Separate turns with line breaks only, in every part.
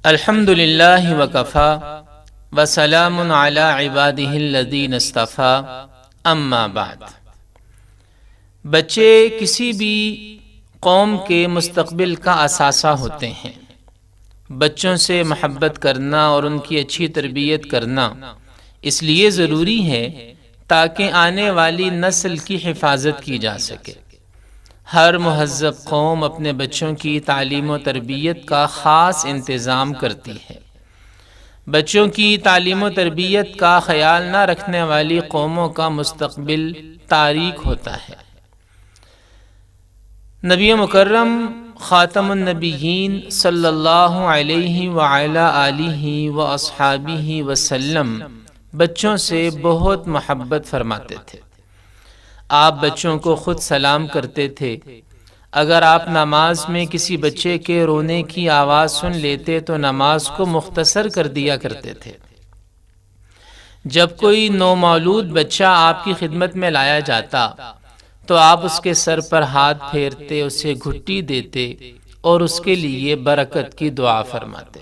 الحمد للہ وکفا وسلام علی عبادہ الذین اصطفیٰ اما بعد۔ بچے کسی بھی قوم کے مستقبل کا اثاثہ ہوتے ہیں۔ بچوں سے محبت کرنا اور ان کی اچھی تربیت کرنا اس لیے ضروری ہے تاکہ آنے والی نسل کی حفاظت کی جا سکے۔ ہر مہذب قوم اپنے بچوں کی تعلیم و تربیت کا خاص انتظام کرتی ہے۔ بچوں کی تعلیم و تربیت کا خیال نہ رکھنے والی قوموں کا مستقبل تاریک ہوتا ہے۔ نبی مکرم خاتم النبیین صلی اللہ علیہ وعلی آلہ و اصحابہ وسلم بچوں سے بہت محبت فرماتے تھے۔ آپ بچوں کو خود سلام کرتے تھے۔ اگر آپ نماز میں کسی بچے کے رونے کی آواز سن لیتے تو نماز کو مختصر کر دیا کرتے تھے۔ جب کوئی نومولود بچہ آپ کی خدمت میں لایا جاتا تو آپ اس کے سر پر ہاتھ پھیرتے، اسے گھٹی دیتے اور اس کے لیے برکت کی دعا فرماتے۔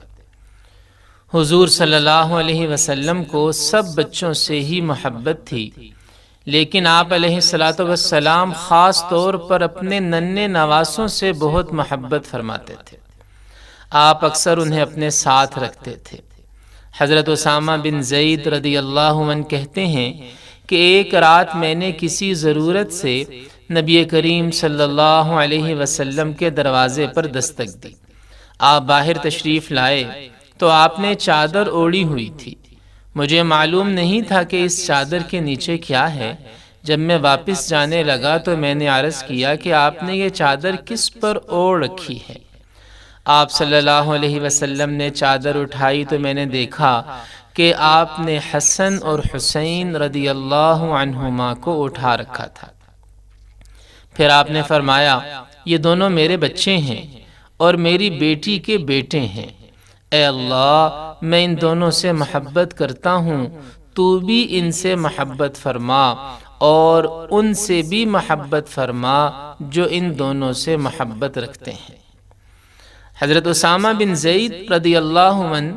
حضور صلی اللہ علیہ وسلم کو سب بچوں سے ہی محبت تھی، لیکن آپ علیہ السلام خاص طور پر اپنے ننھے نواسوں سے بہت محبت فرماتے تھے۔ آپ اکثر انہیں اپنے ساتھ رکھتے تھے۔ حضرت اسامہ بن زید رضی اللہ عنہ کہتے ہیں کہ ایک رات میں نے کسی ضرورت سے نبی کریم صلی اللہ علیہ وسلم کے دروازے پر دستک دی۔ آپ باہر تشریف لائے تو آپ نے چادر اوڑھی ہوئی تھی۔ مجھے معلوم نہیں تھا کہ اس چادر کے نیچے کیا ہے۔ جب میں واپس جانے لگا تو میں نے عرض کیا کہ آپ نے یہ چادر کس پر اوڑھ رکھی ہے؟ آپ صلی اللہ علیہ وسلم نے چادر اٹھائی تو میں نے دیکھا کہ آپ نے حسن اور حسین رضی اللہ عنہما کو اٹھا رکھا تھا۔ پھر آپ نے فرمایا، یہ دونوں میرے بچے ہیں اور میری بیٹی کے بیٹے ہیں۔ اے اللہ، میں ان دونوں سے محبت کرتا ہوں، تو بھی ان سے محبت فرما اور ان سے بھی محبت فرما جو ان دونوں سے محبت رکھتے ہیں۔ حضرت اسامہ بن زید رضی اللہ عنہ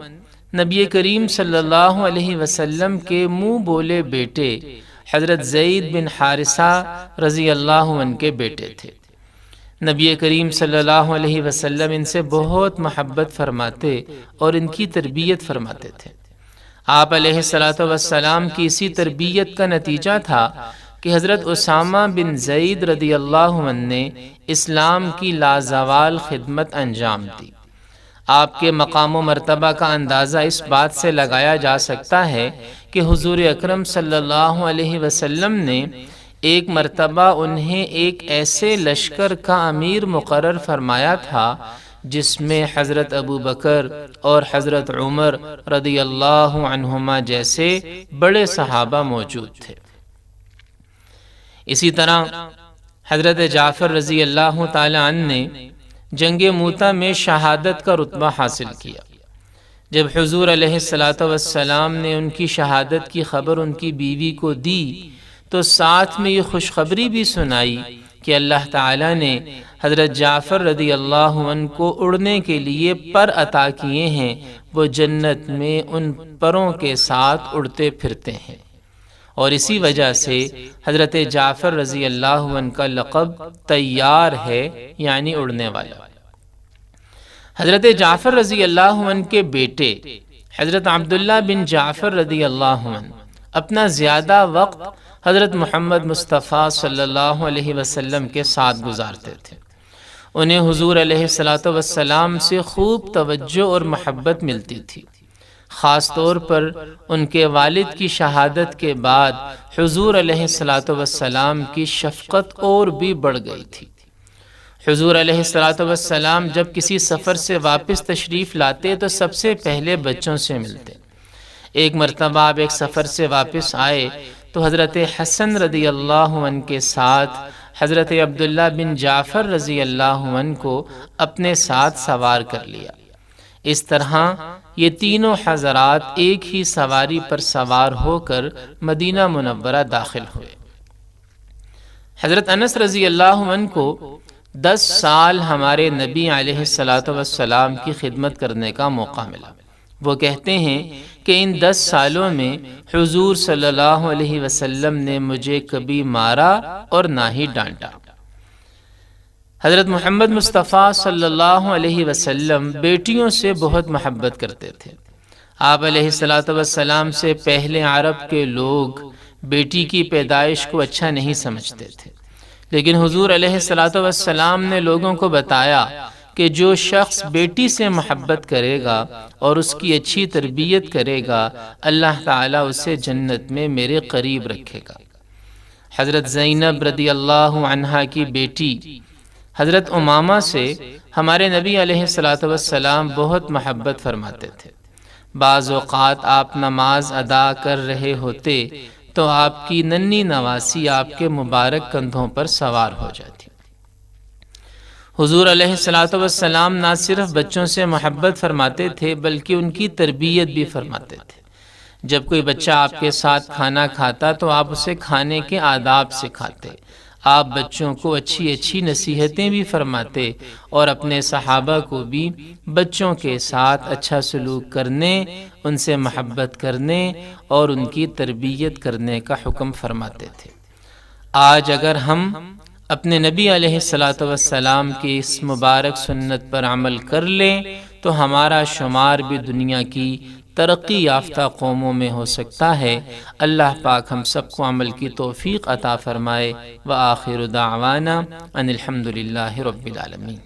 نبی کریم صلی اللہ علیہ وسلم کے منہ بولے بیٹے حضرت زید بن حارثہ رضی اللہ عنہ کے بیٹے تھے۔ نبی کریم صلی اللہ علیہ وسلم ان سے بہت محبت فرماتے اور ان کی تربیت فرماتے تھے۔ آپ علیہ السلام کی اسی تربیت کا نتیجہ تھا کہ حضرت اسامہ بن زید رضی اللہ عنہ نے اسلام کی لازوال خدمت انجام دی۔ آپ کے مقام و مرتبہ کا اندازہ اس بات سے لگایا جا سکتا ہے کہ حضور اکرم صلی اللہ علیہ وسلم نے ایک مرتبہ انہیں ایک ایسے لشکر کا امیر مقرر فرمایا تھا جس میں حضرت ابو بکر اور حضرت عمر رضی اللہ عنہما جیسے بڑے صحابہ موجود تھے۔ اسی طرح حضرت جعفر رضی اللہ تعالی عنہ نے جنگ موتا میں شہادت کا رتبہ حاصل کیا۔ جب حضور علیہ السلام نے ان کی شہادت کی خبر ان کی بیوی کو دی تو ساتھ میں یہ خوشخبری بھی سنائی کہ اللہ تعالیٰ نے حضرت جعفر رضی اللہ عنہ کو اڑنے کے لیے پر عطا کیے ہیں، وہ جنت میں ان پروں کے ساتھ اڑتے پھرتے ہیں، اور اسی وجہ سے حضرت جعفر رضی اللہ عنہ کا لقب طیار ہے، یعنی اڑنے والا۔ حضرت جعفر رضی اللہ عنہ کے بیٹے حضرت عبداللہ بن جعفر رضی اللہ عنہ اپنا زیادہ وقت حضرت محمد مصطفیٰ صلی اللہ علیہ وسلم کے ساتھ گزارتے تھے۔ انہیں حضور علیہ السلام سے خوب توجہ اور محبت ملتی تھی۔ خاص طور پر ان کے والد کی شہادت کے بعد حضور علیہ السلام کی شفقت اور بھی بڑھ گئی تھی۔ حضور علیہ السلام جب کسی سفر سے واپس تشریف لاتے تو سب سے پہلے بچوں سے ملتے۔ ایک مرتبہ آپ ایک سفر سے واپس آئے تو حضرت حسن رضی اللہ عنہ کے ساتھ حضرت عبداللہ بن جعفر رضی اللہ عنہ کو اپنے ساتھ سوار کر لیا۔ اس طرح یہ تینوں حضرات ایک ہی سواری پر سوار ہو کر مدینہ منورہ داخل ہوئے۔ حضرت انس رضی اللہ عنہ کو 10 سال ہمارے نبی علیہ الصلاۃ والسلام کی خدمت کرنے کا موقع ملا۔ وہ کہتے ہیں کہ ان 10 سالوں میں حضور صلی اللہ علیہ وسلم نے مجھے کبھی مارا اور نہ ہی ڈانٹا۔ حضرت محمد مصطفیٰ صلی اللہ علیہ وسلم بیٹیوں سے بہت محبت کرتے تھے۔ آپ علیہ الصلاۃ والسلام سے پہلے عرب کے لوگ بیٹی کی پیدائش کو اچھا نہیں سمجھتے تھے، لیکن حضور علیہ الصلاۃ والسلام نے لوگوں کو بتایا کہ جو شخص بیٹی سے محبت کرے گا اور اس کی اچھی تربیت کرے گا، اللہ تعالیٰ اسے جنت میں میرے قریب رکھے گا۔ حضرت زینب رضی اللہ عنہا کی بیٹی حضرت امامہ سے ہمارے نبی علیہ الصلاۃ والسلام بہت محبت فرماتے تھے۔ بعض اوقات آپ نماز ادا کر رہے ہوتے تو آپ کی ننھی نواسی آپ کے مبارک کندھوں پر سوار ہو جاتی۔ حضور علیہ الصلاۃ والسلام نہ صرف بچوں سے محبت فرماتے تھے بلکہ ان کی تربیت بھی فرماتے تھے۔ جب کوئی بچہ آپ کے ساتھ کھانا کھاتا تو آپ اسے کھانے کے آداب سکھاتے۔ آپ بچوں کو اچھی اچھی نصیحتیں بھی فرماتے اور اپنے صحابہ کو بھی بچوں کے ساتھ اچھا سلوک کرنے، ان سے محبت کرنے اور ان کی تربیت کرنے کا حکم فرماتے تھے۔ آج اگر ہم اپنے نبی علیہ الصلاۃ والسلام کی اس مبارک سنت پر عمل کر لیں تو ہمارا شمار بھی دنیا کی ترقی یافتہ قوموں میں ہو سکتا ہے۔ اللہ پاک ہم سب کو عمل کی توفیق عطا فرمائے۔ وآخر دعوانا ان الحمد للہ رب العالمین۔